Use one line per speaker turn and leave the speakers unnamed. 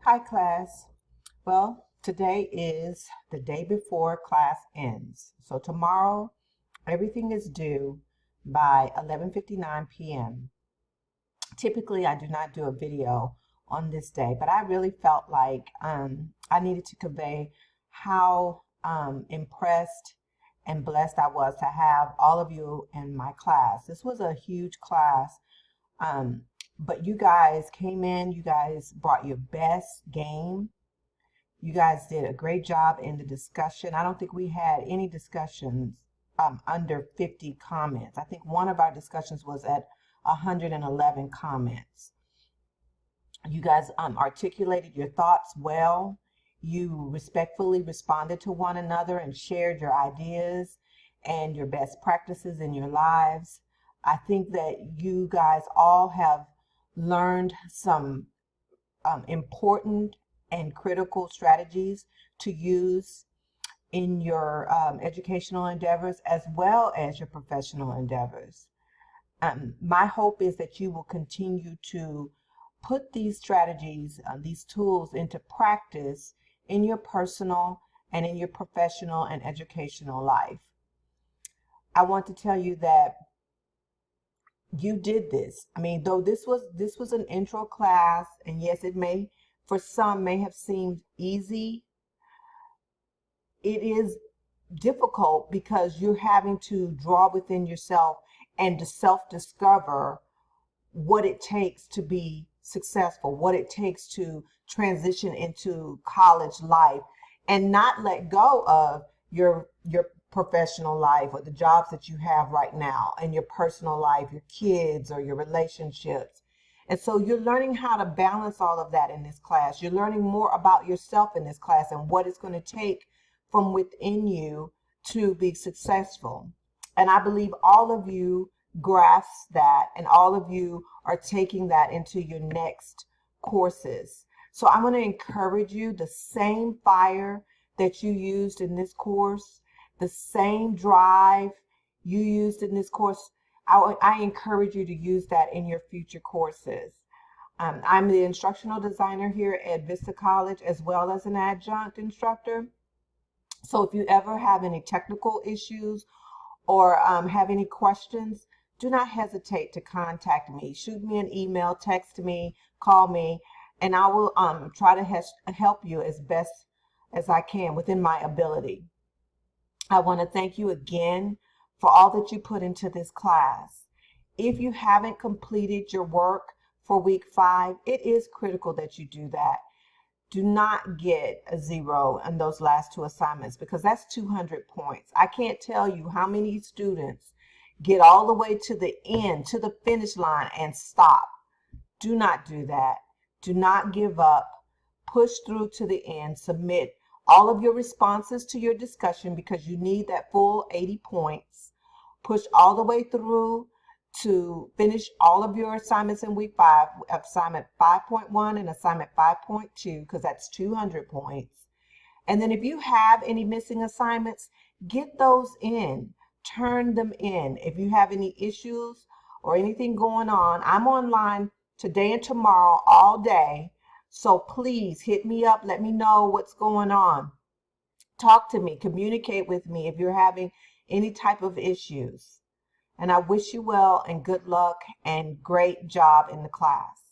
Hi class. Well, today is the day before class ends. So tomorrow everything is due by 11:59 p.m. Typically I do not do a video on this day, but I really felt like I needed to convey how impressed and blessed I was to have all of you in my class. This was a huge class. Um, but you guys came in, you guys brought your best game. You guys did a great job in the discussion. I don't think we had any discussions under 50 comments. I think one of our discussions was at 111 comments. You guys articulated your thoughts well. You respectfully responded to one another and shared your ideas and your best practices in your lives. I think that you guys all have learned some important and critical strategies to use in your educational endeavors as well as your professional endeavors. My hope is that you will continue to put these strategies, these tools into practice in your personal and in your professional and educational life. I want to tell you that you did this. I mean, though this was an intro class, and yes, it may for some may have seemed easy, it is difficult because you're having to draw within yourself and to self-discover what it takes to be successful, what it takes to transition into college life and not let go of your professional life or the jobs that you have right now and your personal life, your kids or your relationships. And so you're learning how to balance all of that in this class. You're learning more about yourself in this class and what it's going to take from within you to be successful. And I believe all of you grasp that and all of you are taking that into your next courses. So I'm going to encourage you, the same fire that you used in this course, the same drive you used in this course, I encourage you to use that in your future courses. I'm the instructional designer here at Vista College as well as an adjunct instructor. So if you ever have any technical issues or have any questions, do not hesitate to contact me. Shoot me an email, text me, call me, and I will try to help you as best as I can within my ability. I want to thank you again for all that you put into this class. If you haven't completed your work for week 5, it is critical that you do that. Do not get a 0 on those last 2 assignments because that's 200 points. I can't tell you how many students get all the way to the end, to the finish line and stop. Do not do that. Do not give up. Push through to the end. Submit all of your responses to your discussion because you need that full 80 points. Push all the way through to finish all of your assignments in week 5, assignment 5.1 and assignment 5.2, because that's 200 points. And then if you have any missing assignments, get those in, turn them in. If you have any issues or anything going on, I'm online today and tomorrow all day. So please hit me up. Let me know what's going on. Talk to me, communicate with me if you're having any type of issues. And I wish you well and good luck and great job in the class.